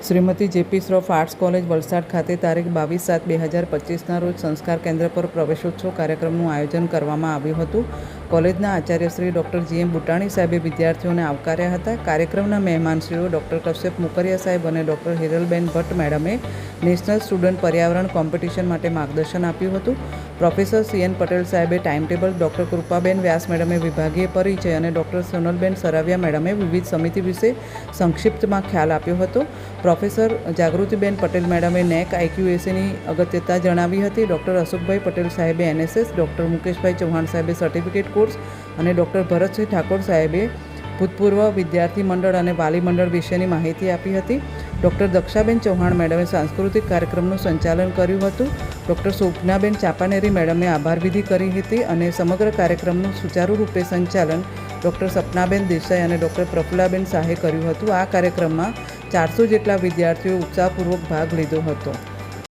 Shrimati JP Shroff arts college Valsad ખાતે તારીખ 22/7/2025ના રોજ સંસ્કાર કેન્દ્ર પર પ્રવેશોત્સવ કાર્યક્રમનું આયોજન કરવામાં આવ્યું હતું. કોલેજના આચાર્ય શ્રી ડૉક્ટર જી.એમ. બુટાણી સાહેબે વિદ્યાર્થીઓને આવકાર્યા હતા. કાર્યક્રમના મહેમાનશ્રીઓ ડૉક્ટર કશ્યપ મુકરિયા સાહેબ અને ડૉક્ટર હિરલબેન ભટ્ટ મેડમે નેશનલ સ્ટુડન્ટ પર્યાવરણ કોમ્પિટિશન માટે માર્ગદર્શન આપ્યું હતું. Professor C N. પટેલ સાહેબે time table, doctor Krupaben Vyas મેડમે વિભાગીય પરિચય અને ડૉક્ટર સોનલબેન સરાવિયા મેડમે વિવિધ સમિતિ વિશે સંક્ષિપ્તમાં ખ્યાલ આપ્યો હતો. પ્રોફેસર જાગૃતિબેન પટેલ મેડમે નેક IQACની અગત્યતા જણાવી હતી. ડૉક્ટર અશોકભાઈ પટેલ સાહેબે NSS, ડૉક્ટર મુકેશભાઈ ચૌહાણ સાહેબે સર્ટિફિકેટ કોર્સ અને ડૉક્ટર ભરતસિંહ ઠાકોર સાહેબે ભૂતપૂર્વ વિદ્યાર્થી મંડળ અને વાલી મંડળ વિશેની માહિતી આપી હતી. ડૉક્ટર દક્ષાબેન ચૌહાણ મેડમે સાંસ્કૃતિક કાર્યક્રમનું સંચાલન કર્યું હતું. ડૉક્ટર શોભનાબેન ચાપાનેરી મેડમે આભાર વિધિ કરી હતી અને સમગ્ર કાર્યક્રમનું સુચારુ રૂપે સંચાલન ડૉક્ટર સપનાબેન દેસાઈ અને ડૉક્ટર પ્રફુલ્લાબેન શાહે કર્યું હતું. આ કાર્યક્રમમાં 400 જેટલા વિદ્યાર્થીઓ ઉત્સાહપૂર્વક ભાગ લીધો હતો.